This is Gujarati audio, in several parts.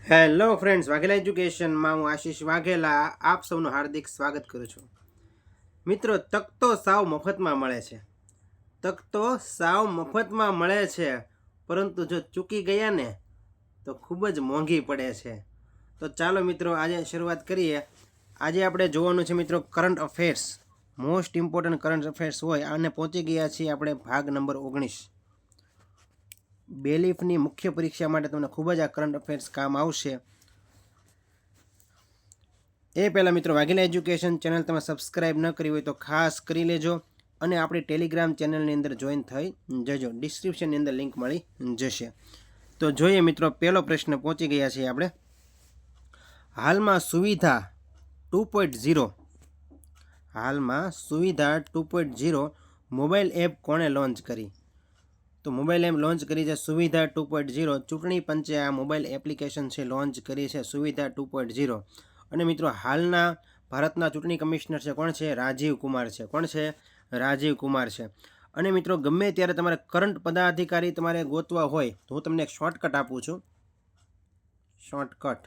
હેલો ફ્રેન્ડ્સ, વાઘેલા એજ્યુકેશનમાં હું આશીષ વાઘેલા આપ સૌનું હાર્દિક સ્વાગત કરું છું. મિત્રો, તક તો સાવ મફતમાં મળે છે. તક તો સાવ મફતમાં મળે છે, પરંતુ જો ચૂકી ગયા ને તો ખૂબ જ મોંઘી પડે છે. તો ચાલો મિત્રો, આજે શરૂઆત કરીએ. આજે આપણે જોવાનું છે મિત્રો current affairs, most important current affairs હોય આને પહોંચી ગયા છીએ આપણે ભાગ નંબર 19. બેલીફની મુખ્ય પરીક્ષા માટે તમને ખૂબ જ આ કરંટ અફેર્સ કામ આવશે. એ પહેલાં મિત્રો, વાઘેલા એજ્યુકેશન ચેનલ તમે સબસ્ક્રાઈબ ન કરી હોય તો ખાસ કરી લેજો અને આપણી ટેલિગ્રામ ચેનલની અંદર જોઈન થઈ જજો. ડિસ્ક્રિપ્શનની અંદર લિંક મળી જશે. તો જોઈએ મિત્રો, પહેલો પ્રશ્ન પહોંચી ગયા છીએ આપણે. હાલમાં સુવિધા 2.0 મોબાઈલ એપ કોણે લોન્ચ કરી? તો મોબાઈલ એપ લોન્ચ કરી છે સુવિધા 2.0. ચૂંટણી પંચે આ મોબાઈલ એપ્લિકેશન છે લોન્ચ કરી છે સુવિધા 2.0. અને મિત્રો, હાલના ભારતના ચૂંટણી કમિશનર છે કોણ છે? રાજીવ કુમાર છે. કોણ છે? રાજીવ કુમાર છે. અને મિત્રો, ગમે ત્યારે તમારે કરંટ પદાધિકારી તમારે ગોતવા હોય તો હું તમને એક શોર્ટકટ આપું છું. શોર્ટકટ,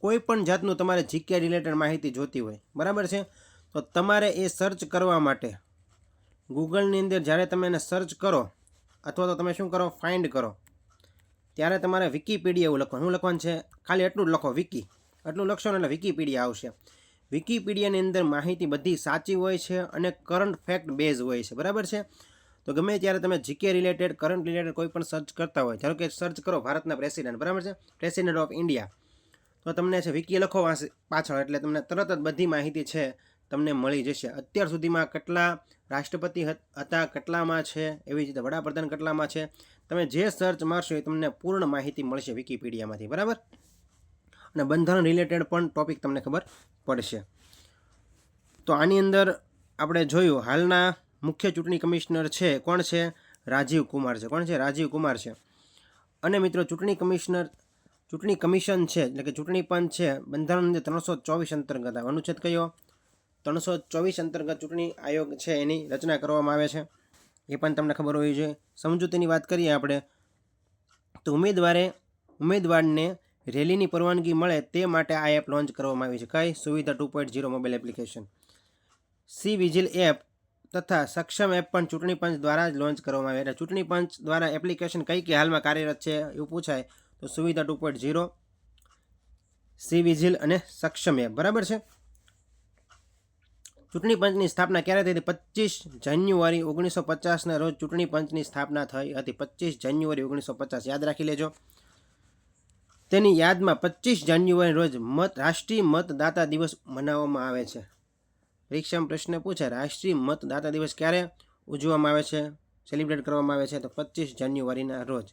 કોઈ પણ જાતનું તમારે જીકે રિલેટેડ માહિતી જોતી હોય, બરાબર છે, તો તમારે એ સર્ચ કરવા માટે ગૂગલની અંદર જ્યારે તમે એને સર્ચ કરો અથવા તો તમે શું કરો, ફાઇન્ડ કરો, ત્યારે તમારે વિકીપીડિયા એવું લખવાનું. શું લખવાનું છે? ખાલી એટલું જ લખો, વિકી. એટલું લખશો ને એટલે વિકીપીડિયા આવશે. વિકીપીડિયાની અંદર માહિતી બધી સાચી હોય છે અને કરંટ ફેક્ટ બેઝ હોય છે, બરાબર છે. તો ગમે ત્યારે તમે જીકે રિલેટેડ, કરંટ રિલેટેડ કોઈ પણ સર્ચ કરતા હોય, ધારો કે સર્ચ કરો ભારતના પ્રેસિડેન્ટ, બરાબર છે, પ્રેસિડેન્ટ ઓફ ઇન્ડિયા, તો તમને છે વિકી લખો પાછળ, એટલે તમને તરત જ બધી માહિતી છે તમને મળી જશે. અત્યાર સુધીમાં કેટલા રાષ્ટ્રપતિ હતા, કેટલામાં છે, એવી રીતે વડાપ્રધાન કેટલામાં છે, તમે જે સર્ચ મારશો એ તમને પૂર્ણ માહિતી મળશે વિકીપીડિયામાંથી, બરાબર. અને બંધારણ રિલેટેડ પણ ટોપિક તમને ખબર પડશે. તો આની અંદર આપણે જોયું, હાલના મુખ્ય ચૂંટણી કમિશનર છે કોણ છે? રાજીવ કુમાર છે. કોણ છે? રાજીવ કુમાર છે. અને મિત્રો, ચૂંટણી કમિશન છે એટલે કે ચૂંટણી પંચ છે બંધારણ 324 અંતર્ગત, અનુચ્છેદ કયો? 324 અંતર્ગત ચૂંટણી આયોગ છે એની રચના કરવામાં આવે છે. એ પણ તમને ખબર હોવી જોઈએ. સમજૂતીની વાત કરીએ આપણે તો ઉમેદવારને રેલીની પરવાનગી મળે તે માટે આ એપ લોન્ચ કરવામાં આવી છે. કઈ? સુવિધા 2.0 mobile application. C vigil app તથા સક્ષમ એપ પણ ચૂંટણી પંચ દ્વારા જ લોન્ચ કરવામાં આવે. એટલે ચૂંટણી પંચ દ્વારા એપ્લિકેશન કઈ હાલમાં કાર્યરત છે એવું પૂછાય તો સુવિધા 2.0, સી વિજિલ અને સક્ષમ એપ, બરાબર છે. ચૂંટણી પંચની સ્થાપના ક્યારે થઈ હતી? 25 જાન્યુઆરી 1950ના રોજ ચૂંટણી પંચની સ્થાપના થઈ હતી. 25 જાન્યુઆરી 1950 યાદ રાખી લેજો. તેની યાદમાં 25 જાન્યુઆરી રોજ રાષ્ટ્રીય મતદાતા દિવસ મનાવવામાં આવે છે. પરીક્ષામાં પ્રશ્ન પૂછાય, રાષ્ટ્રીય મતદાતા દિવસ ક્યારે ઉજવવામાં આવે છે, સેલિબ્રેટ કરવામાં આવે છે? તો 25 જાન્યુઆરીના રોજ.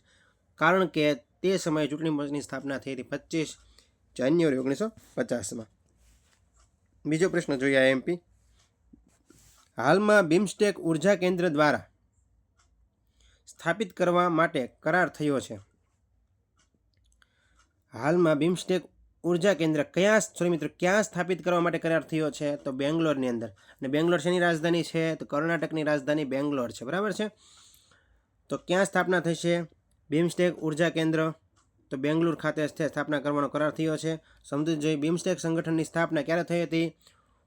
કારણ કે તે સમયે ચૂંટણી પંચની સ્થાપના થઈ હતી 25 જાન્યુઆરી 1950માં. બીજો પ્રશ્ન જોઈએ આઈએમપી. હાલમાં બિમસ્ટેક ઉર્જા કેન્દ્ર દ્વારા સ્થાપિત કરવા માટે કરાર થયો છે. હાલમાં બિમસ્ટેક ઉર્જા કેન્દ્ર ક્યાં સ્થાપિત કરવા માટે કરાર થયો છે? તો બેંગ્લોરની અંદર. અને બેંગ્લોર શેની રાજધાની છે? તો કર્ણાટકની રાજધાની બેંગ્લોર છે, બરાબર છે. તો ક્યાં સ્થાપના થશે બિમસ્ટેક ઉર્જા કેન્દ્ર? તો બેંગ્લોર ખાતે સ્થાપના કરવાનો કરાર થયો છે. સમજી જોઈએ, બિમસ્ટેક સંગઠનની સ્થાપના ક્યારે થઈ હતી?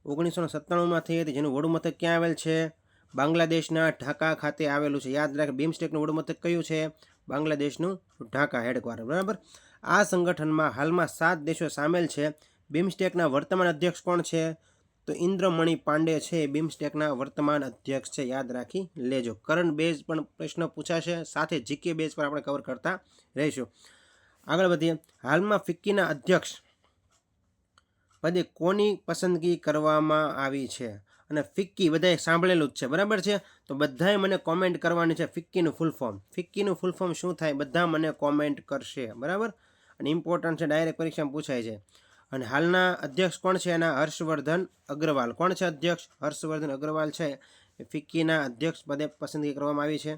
1997માં થઈ હતી. જેનું વડું મથક ક્યાં આવેલ છે? બાંગ્લાદેશના ઢાકા ખાતે આવેલું છે. યાદ રાખે, બિમસ્ટેકનું વડું મથક કયું છે? બાંગ્લાદેશનું ઢાકા હેડક્વાર્ટર, બરાબર. આ સંગઠનમાં હાલમાં 7 દેશો સામેલ છે. બિમસ્ટેકના વર્તમાન અધ્યક્ષ કોણ છે? તો ઇન્દ્રમણી પાંડે છે બિમસ્ટેકના વર્તમાન અધ્યક્ષ છે. યાદ રાખી લેજો. કરંટ બેઝ પણ પ્રશ્ન પૂછાશે, સાથે જીકે બેઝ પર આપણે કવર કરતા રહીશું. આગળ વધીએ. હાલમાં ફિક્કીના અધ્યક્ષ પદે કોની પસંદગી કરવામાં આવી છે? અને ફિક્કી બધાએ સાંભળેલું જ છે, બરાબર છે. તો બધાએ મને કોમેન્ટ કરવાની છે ફિક્કીનું ફૂલ ફોર્મ. ફિક્કીનું ફૂલ ફોર્મ શું થાય? બધા મને કોમેન્ટ કરશે, બરાબર. અને ઇમ્પોર્ટન્ટ છે, ડાયરેક્ટ પરીક્ષામાં પૂછાય છે. અને હાલના અધ્યક્ષ કોણ છે એના? હર્ષવર્ધન અગ્રવાલ. કોણ છે અધ્યક્ષ? હર્ષવર્ધન અગ્રવાલ છે એ ફિક્કીના અધ્યક્ષ પદે પસંદગી કરવામાં આવી છે.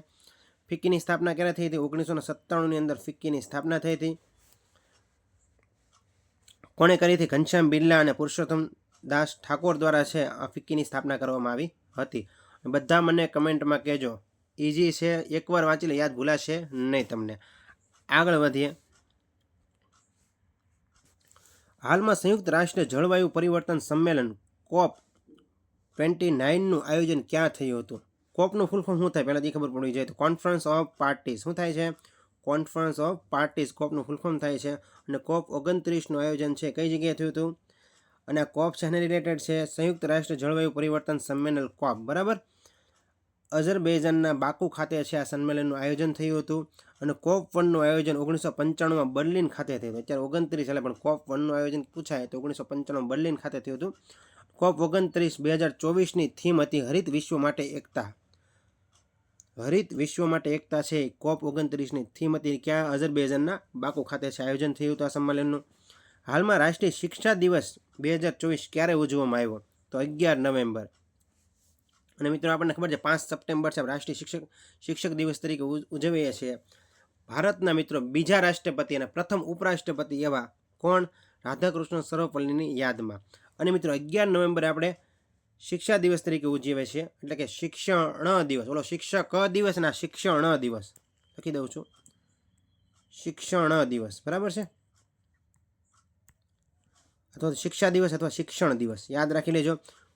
ફિક્કીની સ્થાપના ક્યારે થઈ હતી? 1997ની અંદર ફિક્કીની સ્થાપના થઈ હતી. કોણે કરી હતી? ઘનશ્યામ બિરલા અને પુરુષોત્તમ દાસ ઠાકોર દ્વારા છે આ ફિક્કીની સ્થાપના કરવામાં આવી હતી. બધા મને કમેન્ટમાં કહેજો. ઇઝી છે, એકવાર વાંચી લે, યાદ ભૂલાશે નહીં તમને. આગળ વધીએ. હાલમાં સંયુક્ત રાષ્ટ્ર જળવાયુ પરિવર્તન સંમેલન COP29નું આયોજન ક્યાં થયું હતું? કોપનું ફૂલ ફોર્મ શું થાય પહેલાં એ ખબર પડવી જોઈએ. તો કોન્ફરન્સ ઓફ પાર્ટીઝ. શું થાય છે? કોન્ફરન્સ ઓફ પાર્ટીઝ કોપનું ફૂલ ફોર્મ થાય છે. અને COP29નું આયોજન છે કઈ જગ્યાએ થયું હતું? અને આ કોપ છે એને રિલેટેડ છે સંયુક્ત રાષ્ટ્ર જળવાયુ પરિવર્તન સંમેલન કોપ, બરાબર. અઝરબૈજાનના બાકુ ખાતે છે આ સંમેલનનું આયોજન થયું હતું. અને COP1નું આયોજન 1995માં બર્લિન ખાતે થયું હતું. અત્યારે 29 ચાલે પણ COP1નું આયોજન પૂછાય તો 1995માં બર્લિન ખાતે થયું હતું. COP29 2024ની થીમ હતી હરિત વિશ્વ માટે એકતા. હરિત વિશ્વ માટે એકતા છે COP29ની થીમ હતી. ક્યાં? અઝરબૈજાનના બાકુ ખાતે છે આયોજન થયું હતું આ સંમેલનનું. હાલમાં રાષ્ટ્રીય શિક્ષા દિવસ 2024 ક્યારે ઉજવવામાં આવ્યો? તો 11 નવેમ્બર. અને મિત્રો આપણને ખબર છે 5 સપ્ટેમ્બર છે રાષ્ટ્રીય શિક્ષક દિવસ તરીકે ઉજવીએ છીએ. ભારતના મિત્રો બીજા રાષ્ટ્રપતિ અને પ્રથમ ઉપરાષ્ટ્રપતિ એવા કોણ? રાધાકૃષ્ણ સર્વપલ્લીની યાદમાં. અને મિત્રો 11 નવેમ્બરે આપણે શિક્ષા દિવસ તરીકે ઉજવીએ છીએ, એટલે કે શિક્ષણ દિવસ. ઓલો શિક્ષક દિવસ ના શિક્ષણ દિવસ લખી દઉં છું, શિક્ષણ દિવસ, બરાબર છે. અથવા શિક્ષા દિવસ અથવા શિક્ષણ દિવસ યાદ રાખી લેજો.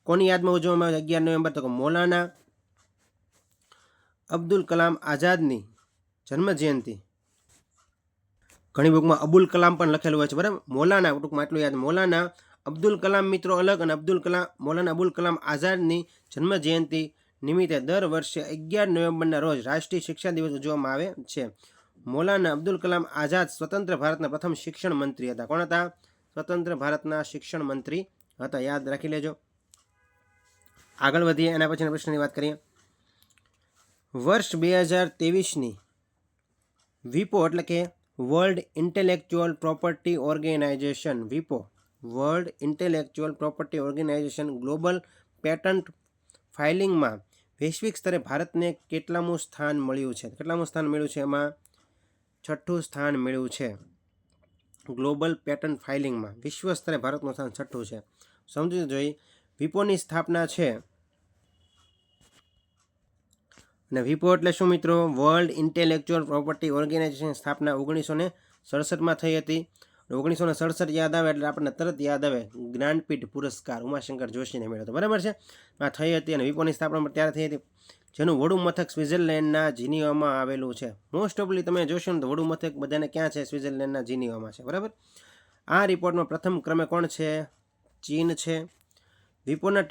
કોની યાદમાં ઉજવવામાં આવે 11 નવેમ્બર? તો મૌલાના અબ્દુલ કલામ આઝાદની જન્મ જયંતિ. ઘણી બુકમાં અબુલ કલામ પણ લખેલું હોય છે, બરાબર. મૌલાના, ટૂંકમાં એટલું યાદ, મૌલાના અબ્દુલ કલામ મિત્રો અલગ અને મૌલાના અબુલ કલામ આઝાદની જન્મ જયંતિ નિમિત્તે દર વર્ષે 11 નવેમ્બરના રોજ રાષ્ટ્રીય શિક્ષા દિવસ ઉજવવામાં આવે છે. મૌલાના અબ્દુલ કલામ આઝાદ સ્વતંત્ર ભારતના પ્રથમ શિક્ષણ મંત્રી હતા. કોણ હતા? સ્વતંત્ર ભારતના શિક્ષણ મંત્રી હતા, યાદ રાખી લેજો. આગળ વધીએ એના પછીના પ્રશ્નની વાત કરીએ. વર્ષ 2023ની વિપો એટલે કે વર્લ્ડ ઇન્ટેલેક્ચુઅલ પ્રોપર્ટી ઓર્ગેનાઇઝેશન, વિપો world intellectual property organization global patent ફાઇલિંગમાં વૈશ્વિક સ્તરે ભારતને કેટલામું સ્થાન મળ્યું છે? કેટલામું સ્થાન મળ્યું છે? એમાં 6ઠું સ્થાન મળ્યું છે. ગ્લોબલ પેટન્ટ ફાઇલિંગમાં વિશ્વ સ્તરે ભારતનું સ્થાન 6ઠું છે. સમજી જોઈએ. વિપોની સ્થાપના છે, અને વિપો એટલે શું મિત્રો? વર્લ્ડ ઇન્ટેલેક્ચુઅલ પ્રોપર્ટી ઓર્ગેનાઇઝેશન સ્થાપના 1967માં થઈ હતી. 1967 યાદ આવે એટલે આપણને તરત યાદ આવે જ્ઞાનપીઠ પુરસ્કાર ઉમાશંકર જોશીને મળ્યો હતો, બરાબર છે. આ થઈ હતી. અને વિપોની સ્થાપના ત્યારે થઈ હતી, જેનું વડું મથક સ્વિટ્ઝરલેન્ડના જીનીવામાં આવેલું છે. મોસ્ટ ઓફલી તમે જોશો ને તો વડું મથક બધાને ક્યાં છે? સ્વિટ્ઝરલેન્ડના જીનીવામાં છે, બરાબર. આ રિપોર્ટમાં પ્રથમ ક્રમે કોણ છે? ચીન છે. વિપોના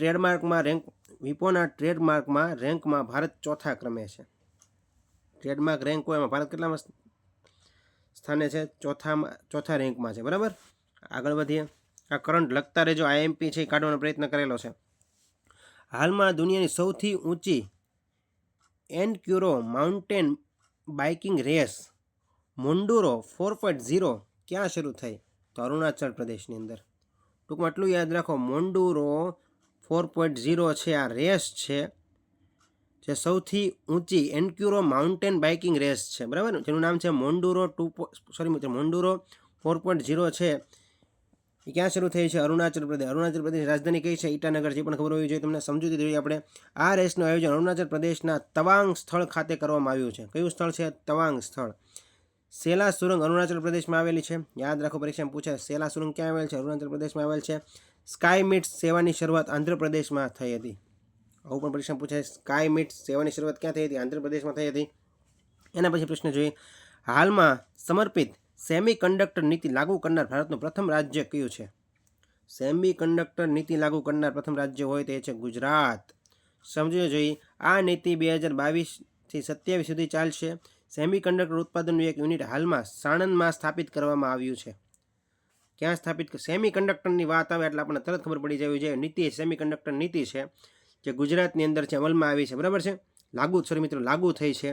ટ્રેડમાર્કમાં રેન્કમાં ભારત 4થા ક્રમે છે. ટ્રેડમાર્ક રેન્ક હોય એમાં ભારત કેટલામાં સ્થાને છે? 4થા રેન્કમાં છે, બરાબર. આગળ વધીએ. આ કરંટ લખતા રહેજો, આઈએમપી છે કાઢવાનો પ્રયત્ન કરેલો છે. હાલમાં દુનિયાની સૌથી ઊંચી એન્ડ્યુરો માઉન્ટેન બાઇકિંગ રેસ મોન્ડુરો 4.0 ક્યાં શરૂ થઈ? તો અરુણાચલ પ્રદેશની અંદર. ટૂંકમાં એટલું યાદ રાખો, મોન્ડુરો 4.0 છે આ રેસ છે, જે સૌથી ઊંચી એન્ડ્યુરો માઉન્ટેન બાઇકિંગ રેસ છે, બરાબર. જેનું નામ છે મોન્ડુરો 4.0 છે. એ ક્યાં શરૂ થઈ છે? અરુણાચલ પ્રદેશ. અરુણાચલ પ્રદેશ રાજધાની કઈ છે? ઈટાનગર. જે પણ ખબર હોવી જોઈએ તમને, સમજૂતી જોઈએ આપણે. આ રેસનું આયોજન અરુણાચલ પ્રદેશના તવાંગ સ્થળ ખાતે કરવામાં આવ્યું છે. કયું સ્થળ છે? તવાંગ સ્થળ. સેલા સુરંગ અરુણાચલ પ્રદેશમાં આવેલી છે, યાદ રાખો, પરીક્ષામાં પૂછાય. સેલા સુરંગ ક્યાં આવેલ છે? અરુણાચલ પ્રદેશમાં આવેલ છે. સ્કાય મીટ સેવાની શરૂઆત આંધ્રપ્રદેશમાં થઈ હતી. આવું પણ પરીક્ષામાં પૂછાય. સ્કાય મીટ સેવાની શરૂઆત ક્યાં થઈ હતી? આંધ્રપ્રદેશમાં થઈ હતી. એના પછી પ્રશ્ન જોઈએ. હાલમાં સમર્પિત સેમી કન્ડક્ટર નીતિ લાગુ કરનાર ભારતનું પ્રથમ રાજ્ય કયું છે? સેમી કન્ડક્ટર નીતિ લાગુ કરનાર પ્રથમ રાજ્ય હોય તે છે ગુજરાત. સમજવું જોઈએ. આ નીતિ 2022થી 27 સુધી ચાલશે. સેમી કન્ડક્ટર ઉત્પાદનનું એક યુનિટ હાલમાં સાણંદમાં સ્થાપિત કરવામાં આવ્યું છે. ક્યાં સ્થાપિત? સેમી કન્ડક્ટરની વાત આવે એટલે આપણને તરત ખબર પડી જવી જોઈએ. નીતિ સેમી કન્ડક્ટર નીતિ છે જે ગુજરાતની અંદર છે, અમલમાં આવી છે, બરાબર છે. લાગુ થઈ છે,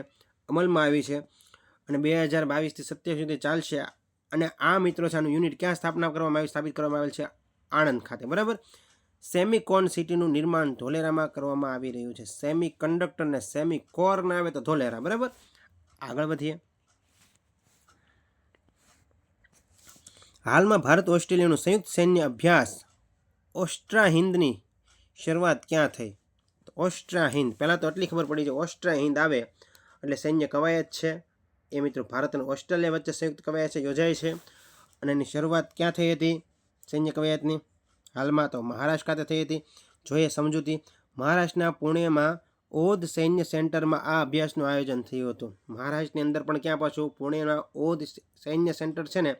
અમલમાં આવી છે. અને 2022થી 27 સુધી ચાલશે. અને આ મિત્રો છે આનું યુનિટ ક્યાં સ્થાપિત કરવામાં આવેલ છે? આણંદ ખાતે, બરાબર. સેમિકોન સિટીનું નિર્માણ ધોલેરામાં કરવામાં આવી રહ્યું છે. સેમી કન્ડક્ટર ને સેમી કોર ના આવે તો ધોલેરા, બરાબર. આગળ વધીએ. હાલમાં ભારત ઓસ્ટ્રેલિયાનું સંયુક્ત સૈન્ય અભ્યાસ ઓસ્ટ્રા હિન્દની શરૂઆત ક્યાં થઈ? ઓસ્ટ્રા હિન્દ. પહેલાં તો એટલી ખબર પડી છે, ઓસ્ટ્રા હિન્દ આવે એટલે સૈન્ય કવાયત છે. એ મિત્રો ભારત અને ઓસ્ટ્રેલિયા વચ્ચે સંયુક્ત કવાયત છે યોજાય છે. અને એની શરૂઆત ક્યાં થઈ હતી? સૈન્ય કવાયતની હાલમાં તો મહારાષ્ટ્ર ખાતે થઈ હતી. જોઈએ સમજૂતી. મહારાષ્ટ્રના પુણેમાં ઓધ સૈન્ય સેન્ટરમાં આ અભ્યાસનું આયોજન થયું હતું. મહારાષ્ટ્રની અંદર પણ ક્યાં પાછું પુણેના ઓધ સૈન્ય સેન્ટર છે ને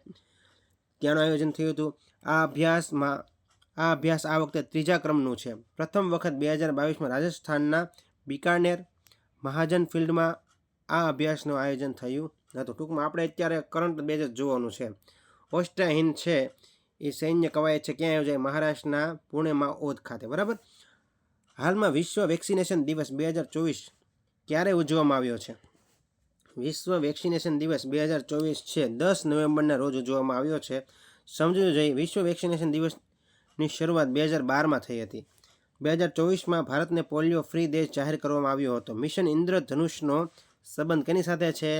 ત્યાંનું આયોજન થયું હતું. આ અભ્યાસ આ વખતે 3જા ક્રમનું છે. પ્રથમ વખત 2022માં રાજસ્થાનના બિકાનેર મહાજન ફિલ્ડમાં આ અભ્યાસનું આયોજન થયું હતું. ટૂંકમાં આપણે અત્યારે કરંટ બેઝ જ જોવાનું છે. ઓસ્ટ્રાહિન્દ છે એ સૈન્ય કવાયત છે ક્યાં યોજાય? મહારાષ્ટ્રના પુણેમાં ઓધ ખાતે. બરાબર. હાલમાં વિશ્વ વેક્સિનેશન દિવસ 2024 ક્યારે ઉજવવામાં આવ્યો છે? વિશ્વ વેક્સિનેશન દિવસ 2024 છે 10 નવેમ્બરના રોજ ઉજવવામાં આવ્યો છે. સમજવું જોઈએ વિશ્વ વેક્સિનેશન દિવસની શરૂઆત 2012માં થઈ હતી. 2024માં ભારતને પોલિયો ફ્રી દેશ જાહેર કરવામાં આવ્યો હતો. મિશન ઇન્દ્રધનુષનો સંબંધ કેની સાથે છે?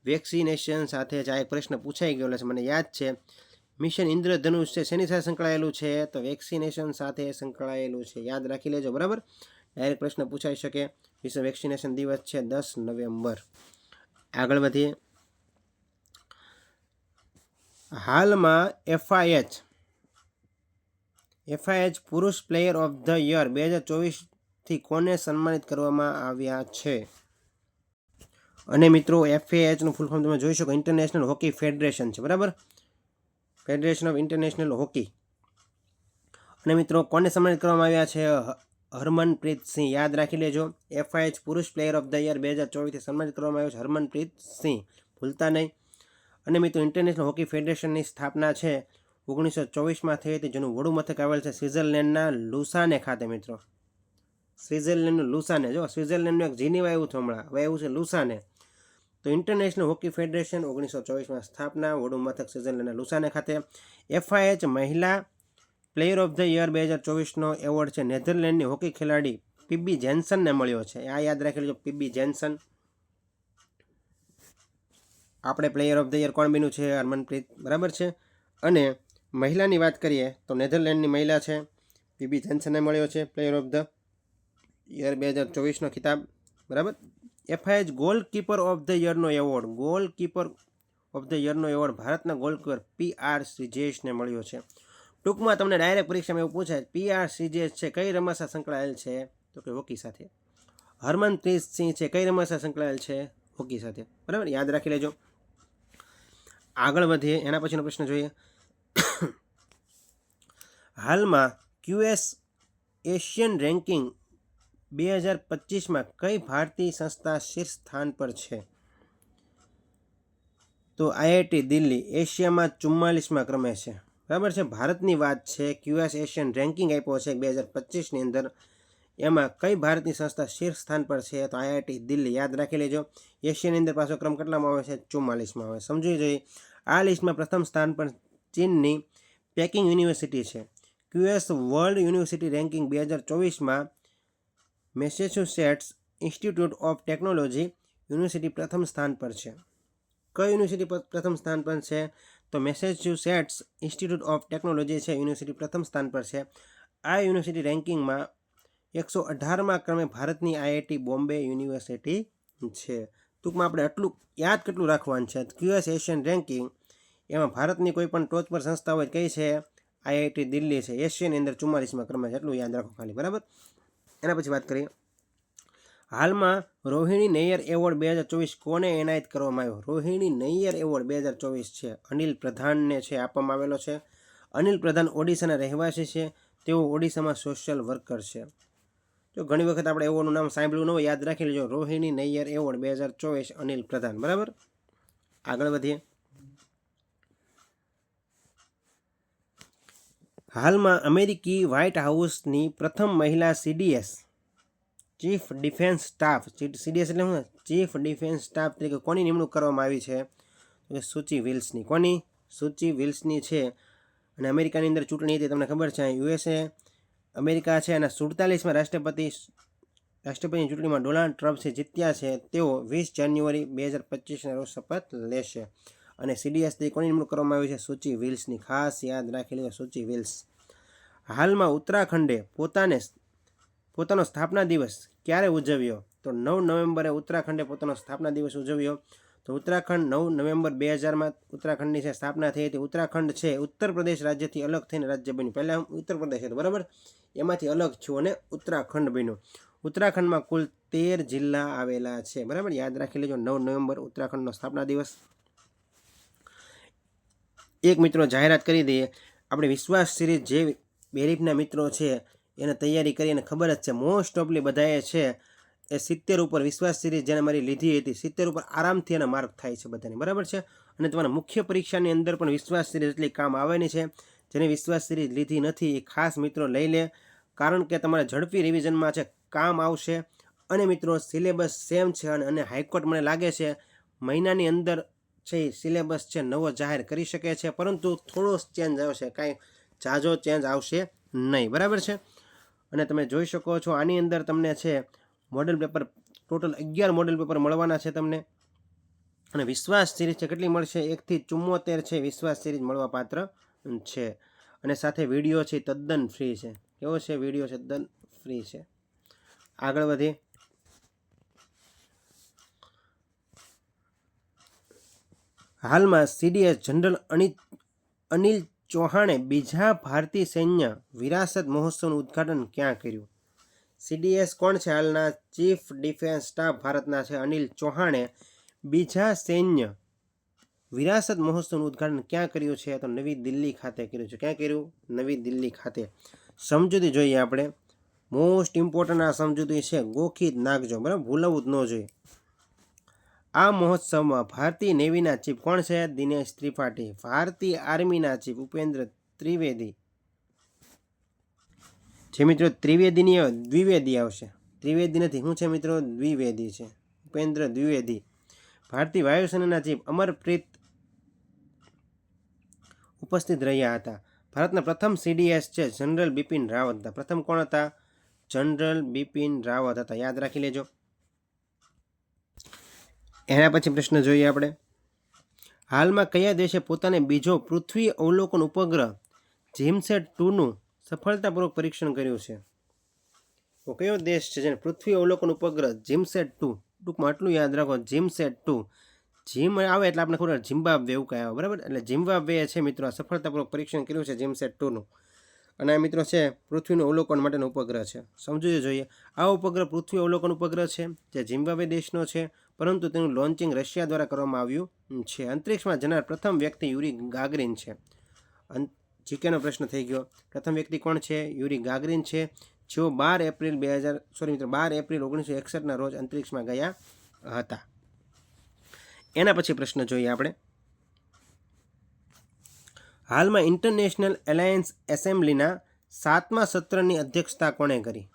વેક્સિનેશન સાથે જ. આ એક પ્રશ્ન પૂછાઈ ગયેલો છે, મને યાદ છે. મિશન ઇન્દ્રધનુષ છે શેની સાથે સંકળાયેલું છે? તો વેક્સિનેશન સાથે સંકળાયેલું છે. યાદ રાખી લેજો. બરાબર. ડાયરેક્ટ પ્રશ્ન પૂછાઈ શકે. વિશ્વ વેક્સિનેશન દિવસ છે 10 નવેમ્બર. આગળ વધીએ. હાલમાં FIH પુરુષ પ્લેયર ઓફ ધ યર 2024થી કોને સન્માનિત કરવામાં આવ્યા છે? અને મિત્રો FIHનું ફૂલ ફોર્મ તમે જોઈ શકો, ઇન્ટરનેશનલ હોકી ફેડરેશન છે. બરાબર. Federation of international hockey. અને મિત્રો કોને સન્માનિત કરવામાં આવ્યા છે? હરમનપ્રીત સિંહ. યાદ રાખી લેજો. FIH પુરુષ પ્લેયર ઓફ ધ યર 2024થી સન્માનિત કરવામાં આવ્યો છે હરમનપ્રીત સિંહ. ભૂલતા નહીં. અને મિત્રો ઇન્ટરનેશનલ હોકી ફેડરેશનની સ્થાપના છે 1924માં થઈ હતી, જેનું વડું મથક આવેલ છે સ્વિટ્ઝરલેન્ડના લુસાને ખાતે. મિત્રો સ્વિટ્ઝરલેન્ડનું લુસાને. જો સ્વિટ્ઝરલેન્ડનું એક જીનીવા આવ્યું હતું હમણાં, હવે આવ્યું છે લુસાને. તો ઇન્ટરનેશનલ હોકી ફેડરેશન 1924માં સ્થાપના, વડું મથક સ્વિટ્ઝરલેન્ડના લુસાને ખાતે. FIH મહિલા પ્લેયર ઓફ ધ યર 2024નો એવોર્ડ છે નેધરલેન્ડની હોકી ખેલાડી પીબી જેન્સનને મળ્યો છે. આ યાદ રાખી લેજો, પીબી જેન્સન. આપણે પ્લેયર ઓફ ધ યર કોણ બન્યું છે? હરમનપ્રીત. બરાબર છે. અને મહિલાની વાત કરીએ તો નેધરલેન્ડની મહિલા છે પીબી જેન્સનને મળ્યો છે પ્લેયર ઓફ ધ યર 2024નો ખિતાબ. બરાબર. FIH ગોલકીપર ઓફ ધ યરનો એવોર્ડ, ગોલકીપર ઓફ ધ યરનો એવોર્ડ ભારતના ગોલકીપર PR શ્રીજેશને મળ્યો છે. ટૂંકમાં તમને ડાયરેક્ટ પરીક્ષામાં એવું પૂછાય PR શ્રીજેશ છે કઈ રમત સાથે સંકળાયેલ છે? તો કે હોકી સાથે. હરમનપ્રીત સિંહ છે કઈ રમત સાથે સંકળાયેલ છે? હોકી સાથે. બરાબર. યાદ રાખી લેજો. આગળ વધીએ. એના પછીનો પ્રશ્ન જોઈએ. હાલમાં QS એશિયન રેન્કિંગ 2025માં કઈ ભારતીય સંસ્થા શીર્ષ સ્થાન પર છે? તો IIT દિલ્હી એશિયામાં 44માં ક્રમે છે. બરાબર છે. ભારતની વાત છે. QS એશિયન રેન્કિંગ આપ્યો છે 2025ની અંદર. એમાં કઈ ભારતની સંસ્થા શીર્ષ સ્થાન પર છે? તો IIT દિલ્હી. યાદ રાખી લેજો. એશિયાની અંદર પાછો ક્રમ કેટલામાં આવે છે? 44માં આવે. સમજવી જોઈએ. આ લિસ્ટમાં પ્રથમ સ્થાન પર ચીનની પેકિંગ યુનિવર્સિટી છે. QS વર્લ્ડ યુનિવર્સિટી રેન્કિંગ 2024માં Massachusetts institute of technology university પ્રથમ સ્થાન પર છે. કઈ યુનિવર્સિટી પ્રથમ સ્થાન પર છે? તો મેસેચ્યુસેટ્સ ઇન્સ્ટિટ્યૂટ ઓફ ટેકનોલોજી છે યુનિવર્સિટી પ્રથમ સ્થાન પર છે. આ યુનિવર્સિટી રેન્કિંગમાં 118માં ક્રમે ભારતની IIT બોમ્બે યુનિવર્સિટી છે. ટૂંકમાં આપણે આટલું યાદ કેટલું રાખવાનું છે? QS એશિયન રેન્કિંગ એમાં ભારતની કોઈ પણ ટોચ પર સંસ્થા હોય કઈ છે? IIT દિલ્હી છે. એશિયાની અંદર 44માં ક્રમે છે. એટલું યાદ રાખો ખાલી. બરાબર. એના પછી વાત કરીએ. હાલમાં રોહિણી નૈયર એવોર્ડ 2024 કોને એનાયત કરવામાં આવ્યો? રોહિણી નૈયર એવોર્ડ 2024 છે અનિલ પ્રધાનને છે આપવામાં આવેલો છે. અનિલ પ્રધાન ઓડિશાના રહેવાસી છે. તેઓ ઓડિશામાં સોશિયલ વર્કર છે. જો ઘણી વખત આપણે એવોર્ડનું નામ સાંભળ્યું ન હોય, યાદ રાખી લેજો. રોહિણી નૈયર એવોર્ડ 2024 અનિલ પ્રધાન. બરાબર. આગળ વધીએ. હાલમાં અમેરિકી વ્હાઇટ હાઉસની પ્રથમ મહિલા CDS chief defence staff, CDS એટલે શું? ચીફ ડિફેન્સ સ્ટાફ તરીકે કોની નિમણૂક કરવામાં આવી છે? સુચિ વિલ્સની. કોની? સુચિ વિલ્સની છે. અને અમેરિકાની અંદર ચૂંટણી હતી તમને ખબર છે. USA અમેરિકા છે અને 47માં રાષ્ટ્રપતિની ચૂંટણીમાં ડોનાલ્ડ ટ્રમ્પ છે જીત્યા છે. તેઓ 20 જાન્યુઆરી 2025ના રોજ શપથ લેશે. અને CDS તરીકે કોની નિમણૂક કરવામાં આવી છે? સુચિ વિલ્સની. ખાસ યાદ રાખી લેજો, સુચિ વિલ્સ. હાલમાં ઉત્તરાખંડે પોતાનો સ્થાપના દિવસ ક્યારે ઉજવ્યો? તો 9 નવેમ્બરે ઉત્તરાખંડે પોતાનો સ્થાપના દિવસ ઉજવ્યો. તો તો ઉત્તરાખંડ 9 નવેમ્બર 2000માં ઉત્તરાખંડની છે સ્થાપના થઈ હતી. ઉત્તરાખંડ છે ઉત્તર પ્રદેશ રાજ્યથી અલગ થઈને રાજ્ય બન્યું. પહેલાં ઉત્તર પ્રદેશ હતું બરાબર, એમાંથી અલગ થયું અને ઉત્તરાખંડ બન્યું. ઉત્તરાખંડમાં કુલ 13 જિલ્લા આવેલા છે બરાબર, યાદ રાખી લેજો. 9 નવેમ્બર ઉત્તરાખંડનો સ્થાપના દિવસ. એક મિત્રો જાહેરાત કરી દઈએ, આપણે વિશ્વાસ સિરીઝ જે બેરીફના મિત્રો છે એને તૈયારી કરી અને ખબર જ છે મોસ્ટ ઓફલી બધાએ છે એ 70 ઉપર વિશ્વાસ સિરીઝ જેને મારી લીધી હતી 70 ઉપર આરામથી એના માર્ક થાય છે બધાની બરાબર છે. અને તમારા મુખ્ય પરીક્ષાની અંદર પણ વિશ્વાસ સિરીઝ એટલી કામ આવવાની છે. જેને વિશ્વાસ સિરીઝ લીધી નથી એ ખાસ મિત્રો લઈ લે, કારણ કે તમારે ઝડપી રિવિઝનમાં છે કામ આવશે. અને મિત્રો સિલેબસ સેમ છે અને હાઈકોર્ટ મને લાગે છે મહિનાની અંદર છે સિલેબસ છે નવો જાહેર કરી શકે છે, પરંતુ થોડો ચેન્જ આવશે, કાંઈ ઝાઝો ચેન્જ આવશે નહીં બરાબર છે. અને તમે જોઈ શકો છો આની અંદર તમને છે model paper total 11 model paper મળવાના છે તમને. અને વિશ્વાસ સિરીઝ છે કેટલી મળશે, 1 થી 74 છે વિશ્વાસ સિરીઝ મળવા પાત્ર છે. અને સાથે વિડીયો છે તદ્દન ફ્રી છે. કેવો છે વિડીયો? છે તદ્દન ફ્રી છે. આગળ વધીએ. હાલમાં CDS જનરલ અનિલ ચૌહાણે બીજા ભારતીય સૈન્ય વિરાસત મહોત્સવનું ઉદ્ઘાટન ક્યાં કર્યું? CDS કોણ છે? હાલના ચીફ ડિફેન્સ સ્ટાફ ભારતના છે અનિલ ચૌહાણે બીજા સૈન્ય વિરાસત મહોત્સવનું ઉદ્ઘાટન ક્યાં કર્યું છે? તો નવી દિલ્હી ખાતે કર્યું છે. ક્યાં કર્યું? નવી દિલ્હી ખાતે. સમજૂતી જોઈએ આપણે, મોસ્ટ ઇમ્પોર્ટન્ટ આ સમજૂતી છે, ગોખી જ નાખજો બરાબર, ભૂલવું જ ન જોઈએ. આ મહોત્સવમાં ભારતીય નેવીના ચીફ કોણ છે? દિનેશ ત્રિપાઠી. ભારતીય આર્મીના ચીફ ઉપેન્દ્ર ત્રિવેદી. જે મિત્રો ત્રિવેદીની દ્વિવેદી આવશે, ત્રિવેદી નથી, શું છે મિત્રો? દ્વિવેદી છે, ઉપેન્દ્ર દ્વિવેદી. ભારતીય વાયુસેનાના ચીફ અમરપ્રીત ઉપસ્થિત રહ્યા હતા. ભારતના પ્રથમ CDS છે જનરલ બિપિન રાવત હતા. પ્રથમ કોણ હતા? જનરલ બિપિન રાવત હતા, યાદ રાખી લેજો. એના પછી પ્રશ્ન જોઈએ આપણે, હાલમાં કયા દેશે પોતાને બીજો પૃથ્વી અવલોકન ઉપગ્રહ જીમસેટ-2નું સફળતાપૂર્વક પરીક્ષણ કર્યું છે? તો કયો દેશ છે જેને પૃથ્વી અવલોકન ઉપગ્રહ જીમસેટ-2, ટૂંકમાં આટલું યાદ રાખો, જીમસેટ-2. જીમ આવે એટલે આપણે ખબર ઝિમ્બાબ્વે એવું કાંઈ આવે બરાબર, એટલે ઝિમ્બાબ્વે છે મિત્રો આ સફળતાપૂર્વક પરીક્ષણ કર્યું છે જીમસેટ-2નું. અને આ મિત્રો છે પૃથ્વીનું અવલોકન માટેનો ઉપગ્રહ છે. સમજવું જોઈએ આ ઉપગ્રહ પૃથ્વી અવલોકન ઉપગ્રહ છે જે ઝિમ્બાબ્વે દેશનો છે, પરંતુ તેનું લોન્ચિંગ રશિયા દ્વારા કરવામાં આવ્યું છે. અંતરિક્ષમાં જનાર પ્રથમ વ્યક્તિ યુરી ગાગરીન છે. જીકેનો પ્રશ્ન થઈ ગયો. પ્રથમ વ્યક્તિ કોણ છે? યુરી ગાગરીન છે, જેઓ 12 એપ્રિલ 1961ના રોજ અંતરિક્ષમાં ગયા હતા. એના પછી પ્રશ્ન જોઈએ આપણે, હાલમાં ઇન્ટરનેશનલ એલાયન્સ એસેમ્બલીના 7મા સત્રની અધ્યક્ષતા કોણે કરી?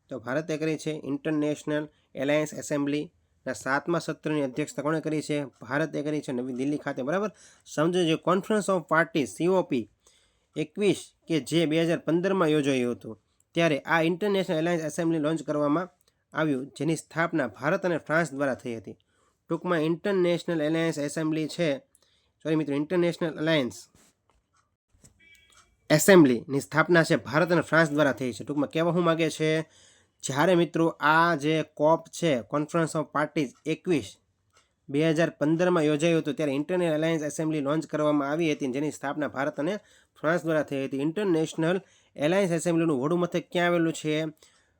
તો ભારતે કરી છે. ઇન્ટરનેશનલ એલાયન્સ એસેમ્બલીના 7મા સત્રની અધ્યક્ષતા કોણે કરી છે? ભારતે કરી છે, નવી દિલ્હી ખાતે બરાબર. સમજો કોન્ફરન્સ ઓફ પાર્ટીઝ COP21 કે જે 2015માં યોજાયું હતું, ત્યારે આ ઇન્ટરનેશનલ એલાયન્સ એસેમ્બલી લોન્ચ કરવામાં આવ્યું, જેની સ્થાપના ભારત અને ફ્રાન્સ દ્વારા થઈ હતી. ટૂંકમાં ઇન્ટરનેશનલ એલાયન્સ એસેમ્બલી છે, ઇન્ટરનેશનલ એલાયન્સ એસેમ્બલીની સ્થાપના છે ભારત અને ફ્રાન્સ દ્વારા થઈ છે. ટૂંકમાં કહેવા શું માગે છે, જ્યારે મિત્રો આ જે COP છે કોન્ફરન્સ ઓફ પાર્ટીઝ 21 2015માં યોજાયું હતું, ત્યારે ઇન્ટરનેશનલ એલાયન્સ એસેમ્બલી લોન્ચ કરવામાં આવી હતી, જેની સ્થાપના ભારત અને ફ્રાન્સ દ્વારા થઈ હતી. ઇન્ટરનેશનલ એલાયન્સ એસેમ્બલીનું વડું મથક ક્યાં આવેલું છે?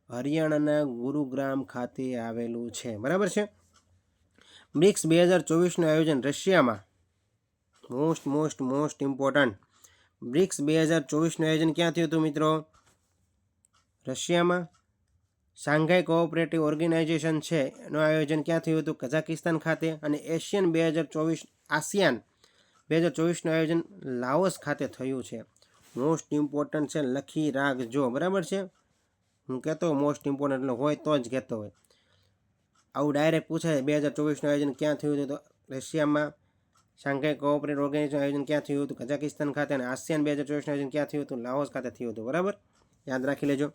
હરિયાણાના ગુરુગ્રામ ખાતે આવેલું છે બરાબર છે. બ્રિક્સ 2024નું આયોજન રશિયામાં, મોસ્ટ ઇમ્પોર્ટન્ટ, બ્રિક્સ 2024નું આયોજન ક્યાં થયું હતું મિત્રો? રશિયામાં. શાંઘાઈ કોઓપરેટિવ ઓર્ગેનાઇઝેશન છે એનું આયોજન ક્યાં થયું હતું? કઝાકિસ્તાન ખાતે. અને આસિયાન 2024નું આયોજન લાઓસ ખાતે થયું છે. મોસ્ટ ઇમ્પોર્ટન્ટ છે, લખી રાખજો બરાબર છે. હું કહેતો મોસ્ટ ઇમ્પોર્ટન્ટ એટલે હોય તો જ કહેતો હોય, આવું ડાયરેક્ટ પૂછાય. 2024નું આયોજન ક્યાં થયું હતું? તો રશિયામાં. શાંઘાઈ કોઓપરેટિવ ઓર્ગેનાઇઝેશન આયોજન ક્યાં થયું હતું? કઝાકિસ્તાન ખાતે. અને આસિયાન 2024નું આયોજન ક્યાં થયું હતું? લાઓસ ખાતે થયું હતું બરાબર, યાદ રાખી લેજો.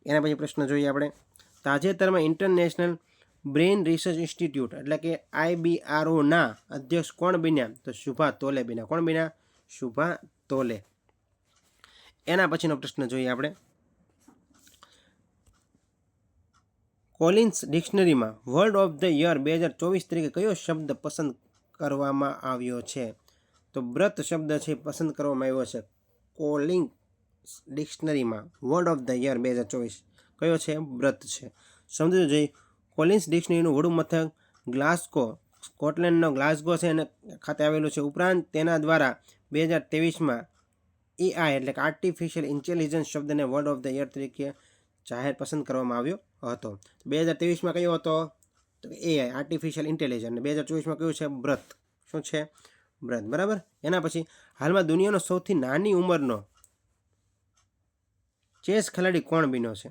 એના પછી પ્રશ્ન જોઈએ આપણે, તાજેતરમાં ઇન્ટરનેશનલ બ્રેઇન રિસર્ચ ઇન્સ્ટિટ્યૂટ એટલે કે IBROના અધ્યક્ષ કોણ બન્યા? તો શુભા તોલે બન્યા. કોણ બન્યા? શુભા તોલે. એના પછીનો પ્રશ્ન જોઈએ આપણે, કોલિન્સ ડિક્શનરીમાં વર્ડ ઓફ ધ યર 2024 તરીકે કયો શબ્દ પસંદ કરવામાં આવ્યો છે? તો બ્રત શબ્દ છે પસંદ કરવામાં આવ્યો છે કોલિંગ ડિક્શનરીમાં વર્ડ ઓફ ધ યર 2024 કયો છે? બ્રત છે. સમજવું જોઈએ. કોલિન્સ ડિક્શનરીનું વડું મથક ગ્લાસ્ગો સ્કોટલેન્ડનો ગ્લાસ્ગો છે અને ખાતે આવેલું છે. ઉપરાંત તેના દ્વારા 2023માં AI એટલે કે આર્ટિફિશિયલ ઇન્ટેલિજન્સ શબ્દને વર્ડ ઓફ ધ યર તરીકે જાહેર પસંદ કરવામાં આવ્યો હતો. 2023માં કયો હતો? તો AI આર્ટિફિશિયલ ઇન્ટેલિજન્સ. અને 2024માં કયું છે? બ્રત. શું છે? બ્રત. બરાબર. એના પછી હાલમાં દુનિયાનો સૌથી નાની ઉંમરનો ચેસ ખેલાડી કોણ બન્યો છે?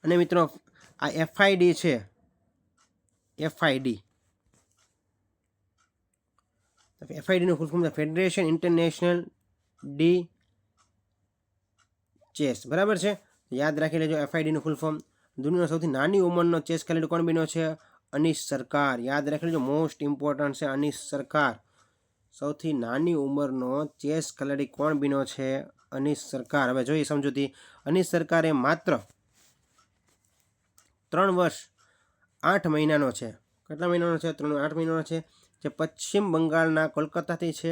અને મિત્રો આ FID છે, FIDનું ફૂલ ફોર્મ ફેડરેશન ઇન્ટરનેશનલ ડી ચેસ. બરાબર છે, યાદ રાખી લેજો FIDનું ફૂલ ફોર્મ. દુનિયાનો સૌથી નાની ઉંમરનો ચેસ ખેલાડી કોણ બન્યો છે? અનીસ સરકાર. યાદ રાખી લેજો, મોસ્ટ ઇમ્પોર્ટન્ટ છે અનીસ સરકાર. સૌથી નાની ઉંમરનો ચેસ ખેલાડી કોણ બન્યો છે? અનીસ સરકાર. હવે જોઈએ સમજૂતી. અનીસ સરકારે માત્ર 3 વર્ષ 8 મહિનાનો છે. કેટલા મહિનાનો છે? 8 મહિનાનો છે. જે પશ્ચિમ બંગાળના કોલકાતાથી છે.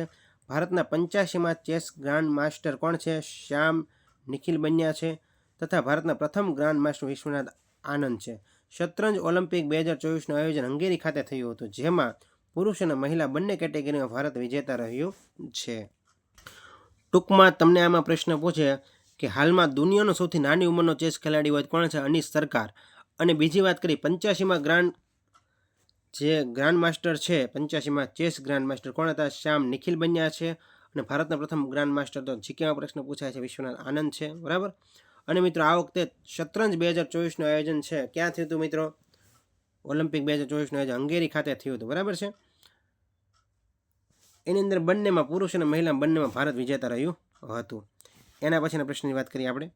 ભારતના 85માં ચેસ ગ્રાન્ડ માસ્ટર કોણ છે? શ્યામ નિખિલ બન્યા છે. તથા ભારતના પ્રથમ ગ્રાન્ડ માસ્ટર વિશ્વનાથ આનંદ છે. શતરંજ ઓલિમ્પિક 2024નું આયોજન હંગેરી ખાતે થયું હતું, જેમાં પુરુષ અને મહિલા બંને કેટેગરીમાં ભારત વિજેતા રહ્યું છે. ટૂંકમાં તમને આમાં પ્રશ્ન પૂછે કે હાલમાં દુનિયાનો સૌથી નાની ઉંમરનો ચેસ ખેલાડી હોય કોણ છે? અનીસ સરકાર. અને બીજી વાત કરી 85માં ગ્રાન્ડ માસ્ટર છે, 85માં ચેસ ગ્રાન્ડ માસ્ટર કોણ હતા? શ્યામ નિખિલ બન્યા છે. અને ભારતના પ્રથમ ગ્રાન્ડ માસ્ટર તો જીકેમાં પ્રશ્ન પૂછાય છે વિશ્વનાથ આનંદ છે. બરાબર. અને મિત્રો આ વખતે શતરંજ 2024નું આયોજન છે ક્યાં થયું હતું મિત્રો? ઓલિમ્પિક 2024નું આયોજન હંગેરી ખાતે થયું હતું. બરાબર છે. એની અંદર બંનેમાં પુરુષ અને મહિલા બંનેમાં ભારત વિજેતા રહ્યું હતું. એના પછીના પ્રશ્નની વાત કરીએ આપણે.